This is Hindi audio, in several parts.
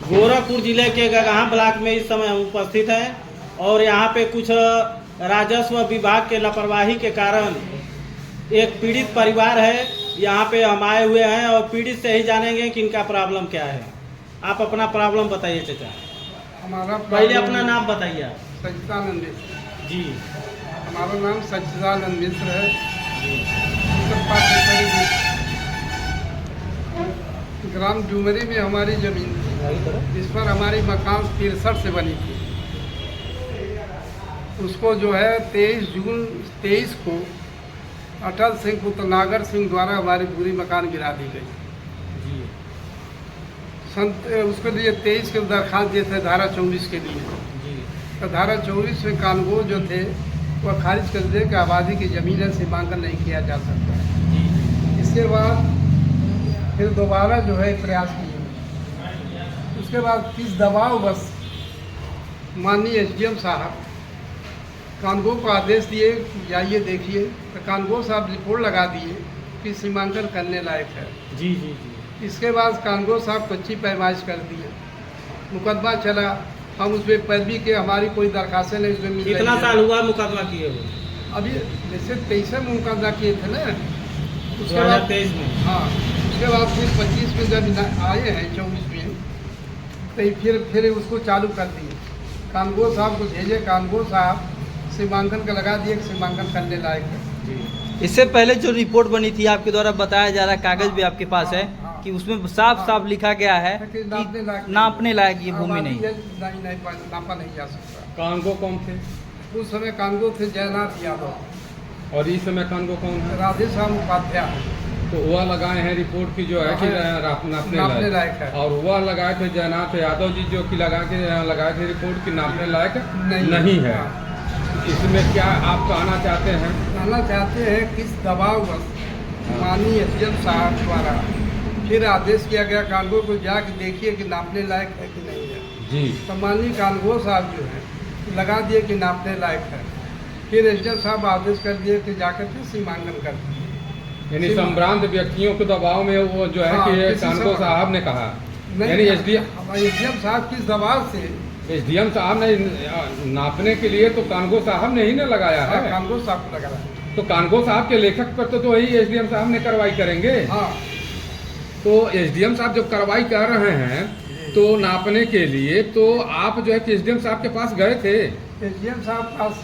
गोरखपुर जिले के गगहा ब्लॉक में इस समय हम उपस्थित हैं और यहाँ पे कुछ राजस्व विभाग के लापरवाही के कारण एक पीड़ित परिवार है। यहाँ पे हम आए हुए हैं और पीड़ित से ही जानेंगे कि इनका प्रॉब्लम क्या है। आप अपना प्रॉब्लम बताइए चाचा। हमारा पहले अपना नाम बताइए आप। सच्चिदानंद मिश्र जी। हमारा नाम सच्चिदानंद मिश्र है। जी। ग्राम डूमरी में हमारी जमीन थी, इस पर हमारी मकान 63 से बनी थी। उसको जो है 23 जून 23 को अटल सिंह पुत्र नागर सिंह द्वारा हमारी पूरी मकान गिरा दी गई। जी। उसके लिए 23 के दरखास्त दिए थे धारा 24 के लिए। जी। तो धारा 24 में कानून जो थे वह खारिज कर दिए कि आबादी की ज़मीन है सीमांकन नहीं किया जा सकता। इसके बाद फिर दोबारा जो है प्रयास किए। उसके बाद किस दबाव बस माननीय SDM साहब कानगो को आदेश दिए, जाइए देखिए। तो कानगो साहब रिपोर्ट लगा दिए कि सीमांकन करने लायक है। जी। जी। जी। इसके बाद कानगो साहब कच्ची पैमाइश कर दिए, मुकदमा चला। हम उसमें पैरवी के हमारी कोई दरखास्तें नहीं उसमें मिल रही है। कितना साल हुआ मुकदमा किए हुए? अभी जैसे 23 में मुकदमा किए थे ना, उसके बाद 2023 में। हाँ, उसके बाद फिर 25 में जब आए हैं 24 में, तो फिर उसको चालू कर दिए। कानगो साहब को भेजे, कानगो साहब सीमांकन का लगा दिए, सीमांकन करने लायक है। जी। इससे पहले जो रिपोर्ट बनी थी आपके द्वारा बताया जा रहा है, कागज भी आपके पास है कि उसमें साफ साफ लिखा गया है कि नापने लायक ये भूमि नहीं। नापा नहीं जा सकता। कानगो कौन थे? उस समय कानगो थे जयनाथ यादव और इस समय कानगो कौन है? राधेश्याम उपाध्याय। तो वह लगाए हैं रिपोर्ट की जो है कि नापने लायक है। और वह लगाए थे जयनाथ यादव जी जो कि लगाए थे रिपोर्ट की नापने लायक नहीं है। इसमें क्या आप कहना चाहते हैं? कहना चाहते हैं किस दबाव बस माननीय SDM साहब द्वारा फिर आदेश किया गया कानगो को जाके देखिए कि नापने लायक है कि नहीं है। जी। तो माननीय कानगो साहब जो है लगा दिए कि नापने लायक है। फिर SDM साहब आदेश कर दिए कि जाकर के सीमांकन कर दिए। यानी संभ्रांत व्यक्तियों के दबाव में वो जो है कि कानगो साहब ने कहा, यानी SDM साहब किस दबाव से SDM साहब ने नापने के लिए तो कानगो साहब ने ही ने लगाया है। कानगो साहब को लगा है। तो कानगो साहब के लेखक पर तो वही SDM साहब ने कार्रवाई करेंगे। हाँ। तो SDM साहब जब कार्रवाई कर रहे हैं तो नापने के लिए, तो आप जो है कि SDM साहब के पास गए थे? SDM साहब पास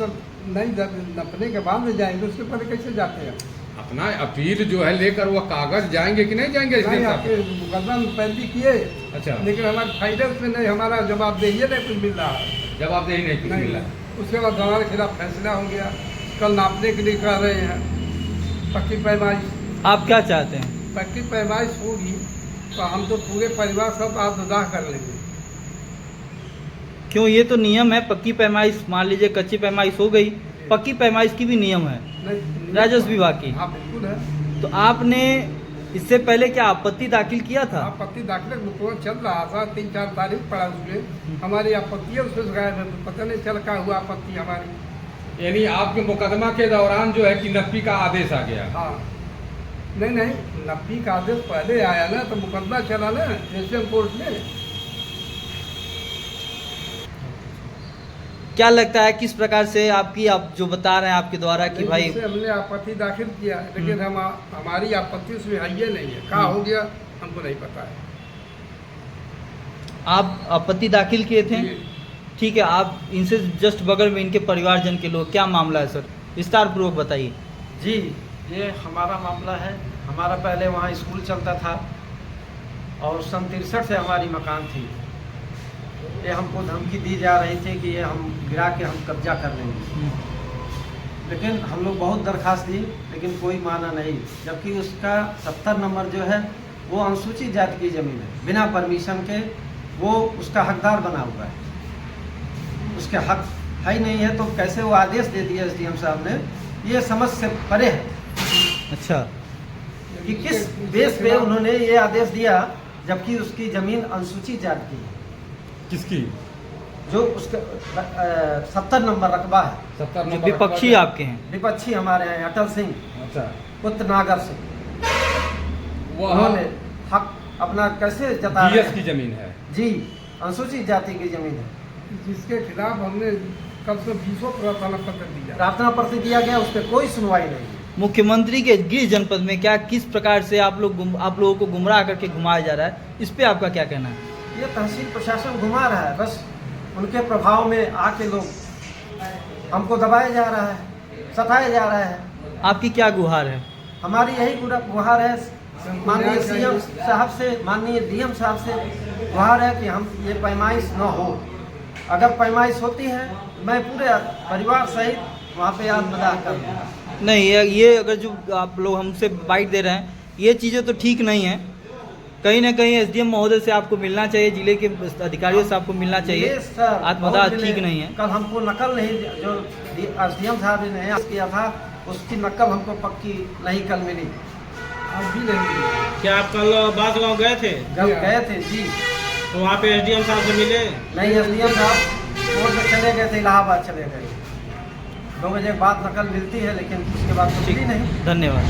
नहीं, नापने के बाद में जाएंगे, उसके पहले कैसे जाते हैं? अपना अपील जो है लेकर वह कागज जाएंगे कि नहीं जाएंगे SDM साहब? मुकदमा में पैरवी किए। अच्छा। लेकिन हमारे फाइनल में नहीं, हमारा जवाबदेही नहीं कुछ मिल रहा है। जवाबदेही नहीं कुछ मिल रहा। उसके बाद हमारे खिलाफ फैसला हो गया। कल नापने के लिए कह रहे हैं पक्की पैमाइश। आप क्या चाहते हैं? पक्की पैमाइश होगी तो हम तो पूरे परिवार सब आत्मदाह कर लेंगे। क्यों? ये तो नियम है, पक्की पैमाइश मान लीजिए कच्ची पैमाइश हो गई, पक्की पैमाइश की भी नियम है राजस्व विभाग की। हाँ बिल्कुल है। तो आपने इससे पहले क्या आपत्ति दाखिल किया था? आपत्ति दाखिल चल रहा था, 3-4 तारीख पड़ा उसमें। हमारी आपत्ति है उसमें गायब है, पता नहीं चल क्या हुआ आपत्ति हमारी। यानी आपके मुकदमा के दौरान जो है कि नफी का आदेश आ गया? हाँ। नहीं, नफी का आदेश पहले आया ना, तो मुकदमा चला ना SDM कोर्ट में। क्या लगता है किस प्रकार से आपकी, आप जो बता रहे हैं आपके द्वारा कि भाई हमने आपत्ति दाखिल किया, लेकिन हमारी आपत्ति उसमें है ही नहीं है। क्या हो गया हमको नहीं पता है। आप आपत्ति दाखिल किए थे? ठीक है, आप इनसे जस्ट बगल में इनके परिवारजन के लोग, क्या मामला है सर, विस्तार पूर्वक बताइए। जी, ये हमारा मामला है। हमारा पहले वहाँ स्कूल चलता था और सन 63 से हमारी मकान थी। ये हमको धमकी दी जा रही थी कि ये हम गिरा के हम कब्जा कर लेंगे, लेकिन हम लोग बहुत दरखास्त दी लेकिन कोई माना नहीं। जबकि उसका 70 नंबर जो है वो अनुसूचित जाति की ज़मीन है, बिना परमिशन के वो उसका हकदार बना हुआ है, उसके हक है ही नहीं है। तो कैसे वो आदेश दे दिया SDM साहब ने, ये समझ से परे है। अच्छा। कि किस बेस पे उन्होंने ये आदेश दिया जबकि उसकी ज़मीन अनुसूचित जाति की है। किसकी? जो उसके 70 नंबर रकबा है। 70 नंबर विपक्षी आपके हैं? विपक्षी हमारे हैं अटल सिंह अच्छा। पुत्र नागर सिंह। उन्होंने हक अपना कैसे जता रहे DS की जमीन है जी, अनुसूचित जाति की जमीन है, जिसके खिलाफ हमने कल से 20 प्रार्थना पत्र दिया। प्रार्थना पत्र दिया गया, उस पर कोई सुनवाई नहीं है। मुख्यमंत्री के गृह जनपद में क्या किस प्रकार से आप लोगों को गुमराह करके घुमाया जा रहा है, इस पे आपका क्या कहना है? ये तहसील प्रशासन घुमा रहा है, बस उनके प्रभाव में आके लोग हमको दबाया जा रहा है, सताया जा रहा है। आपकी क्या गुहार है? हमारी यही गुहार है माननीय सीएम साहब से, माननीय डीएम साहब से गुहार है कि हम ये पैमाइश न हो। अगर पैमाइश होती है, मैं पूरे परिवार सहित वहाँ पे आत्मदाह करूँगा। नहीं, ये अगर जो आप लोग हमसे बाइट दे रहे हैं, ये चीज़ें तो ठीक नहीं है। कहीं ना कहीं एसडीएम महोदय से आपको मिलना चाहिए, जिले के अधिकारियों से आपको मिलना चाहिए। आत्मदाह ठीक नहीं है। कल हमको नकल नहीं, जो एसडीएम साहब ने किया था उसकी नकल हमको पक्की नहीं कल मिली, अब भी नहीं मिली। क्या आप कल बांसगांव गए थे? जब गए थे जी, तो वहाँ पे एसडीएम साहब से मिले? नहीं, एसडीएम साहब कोर्ट में चले गए थे, इलाहाबाद चले गए। 2 बजे बाद नकल मिलती है, लेकिन उसके बाद तो मिली नहीं। धन्यवाद।